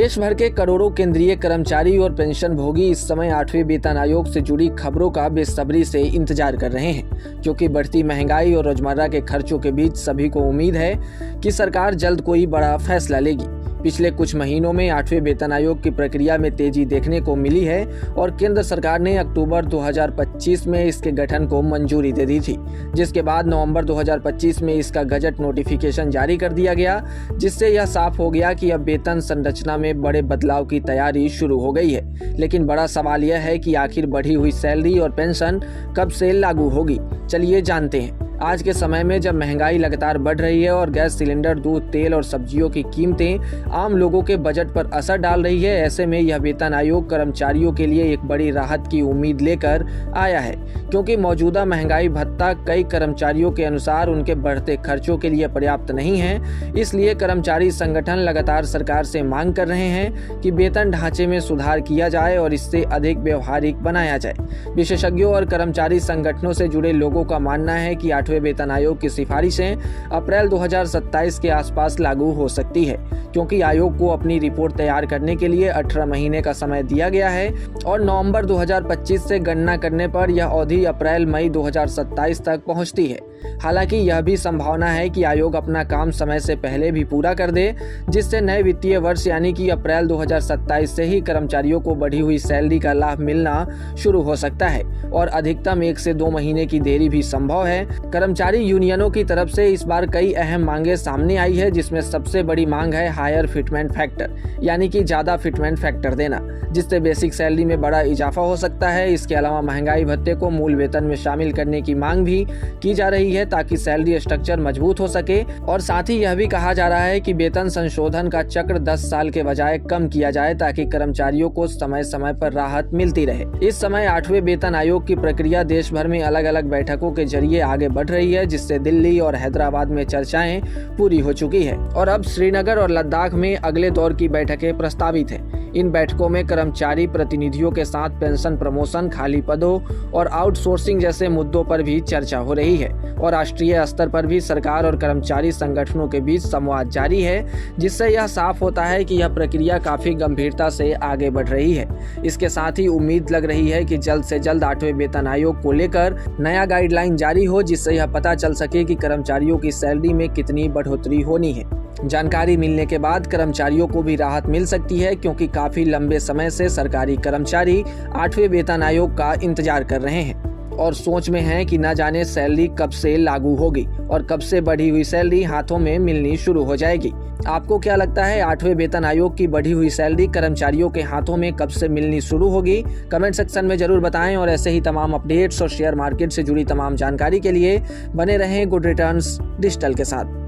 देश भर के करोड़ों केंद्रीय कर्मचारी और पेंशन भोगी इस समय 8वें वेतन आयोग से जुड़ी खबरों का बेसब्री से इंतजार कर रहे हैं, क्योंकि बढ़ती महंगाई और रोजमर्रा के खर्चों के बीच सभी को उम्मीद है कि सरकार जल्द कोई बड़ा फैसला लेगी। पिछले कुछ महीनों में 8वें वेतन आयोग की प्रक्रिया में तेजी देखने को मिली है और केंद्र सरकार ने अक्टूबर 2025 में इसके गठन को मंजूरी दे दी थी, जिसके बाद नवंबर 2025 में इसका गजट नोटिफिकेशन जारी कर दिया गया, जिससे यह साफ हो गया कि अब वेतन संरचना में बड़े बदलाव की तैयारी शुरू हो गई है। लेकिन बड़ा सवाल यह है कि आखिर बढ़ी हुई सैलरी और पेंशन कब से लागू होगी। चलिए जानते हैं। आज के समय में जब महंगाई लगातार बढ़ रही है और गैस सिलेंडर, दूध, तेल और सब्जियों की कीमतें आम लोगों के बजट पर असर डाल रही है, ऐसे में यह वेतन आयोग कर्मचारियों के लिए एक बड़ी राहत की उम्मीद लेकर आया है, क्योंकि मौजूदा महंगाई भत्ता कई कर्मचारियों के अनुसार उनके बढ़ते खर्चों के लिए पर्याप्त नहीं है। इसलिए कर्मचारी संगठन लगातार सरकार से मांग कर रहे हैं कि वेतन ढांचे में सुधार किया जाए और इससे अधिक व्यवहारिक बनाया जाए। विशेषज्ञों और कर्मचारी संगठनों से जुड़े लोगों का मानना है कि 8वें वेतन आयोग की सिफारिशें अप्रैल 2027 के आसपास लागू हो सकती है, क्योंकि आयोग को अपनी रिपोर्ट तैयार करने के लिए 18 महीने का समय दिया गया है और नवंबर 2025 से गणना करने पर यह अवधि अप्रैल-मई 2027 तक पहुंचती है। हालांकि यह भी संभावना है कि आयोग अपना काम समय से पहले भी पूरा कर दे, जिससे नए वित्तीय वर्ष यानी कि अप्रैल 2027 से ही कर्मचारियों को बढ़ी हुई सैलरी का लाभ मिलना शुरू हो सकता है और अधिकतम 1 से 2 महीने की देरी भी संभव है। कर्मचारी यूनियनों की तरफ से इस बार कई अहम मांगे सामने आई है, जिसमें सबसे बड़ी मांग है हायर फिटमेंट फैक्टर, यानी कि ज्यादा फिटमेंट फैक्टर देना, जिससे बेसिक सैलरी में बड़ा इजाफा हो सकता है। इसके अलावा महंगाई भत्ते को मूल वेतन में शामिल करने की मांग भी की जा रही है, ताकि सैलरी स्ट्रक्चर मजबूत हो सके। और साथ ही यह भी कहा जा रहा है कि वेतन संशोधन का चक्र 10 साल के बजाय कम किया जाए, ताकि कर्मचारियों को समय समय पर राहत मिलती रहे। इस समय 8वें वेतन आयोग की प्रक्रिया देश भर में अलग अलग बैठकों के जरिए आगे बढ़ रही है, जिससे दिल्ली और हैदराबाद में चर्चाएं पूरी हो चुकी है और अब श्रीनगर और लद्दाख में अगले दौर की बैठकें प्रस्तावित हैं। इन बैठकों में कर्मचारी प्रतिनिधियों के साथ पेंशन, प्रमोशन, खाली पदों और आउटसोर्सिंग जैसे मुद्दों पर भी चर्चा हो रही है और राष्ट्रीय स्तर पर भी सरकार और कर्मचारी संगठनों के बीच संवाद जारी है, जिससे यह साफ होता है कि यह प्रक्रिया काफी गंभीरता से आगे बढ़ रही है। इसके साथ ही उम्मीद लग रही है कि जल्द से जल्द 8वें वेतन आयोग को लेकर नया गाइडलाइन जारी हो, जिससे यह पता चल सके कि कर्मचारियों की सैलरी में कितनी बढ़ोतरी होनी है। जानकारी मिलने के बाद कर्मचारियों को भी राहत मिल सकती है, क्योंकि काफी लंबे समय से सरकारी कर्मचारी 8वें वेतन आयोग का इंतजार कर रहे हैं और सोच में हैं कि न जाने सैलरी कब से लागू होगी और कब से बढ़ी हुई सैलरी हाथों में मिलनी शुरू हो जाएगी। आपको क्या लगता है, 8वें वेतन आयोग की बढ़ी हुई सैलरी कर्मचारियों के हाथों में कब से मिलनी शुरू होगी? कमेंट सेक्शन में जरूर बताएं और ऐसे ही तमाम अपडेट्स और शेयर मार्केट से जुड़ी तमाम जानकारी के लिए बने रहें गुड रिटर्न्स डिजिटल के साथ।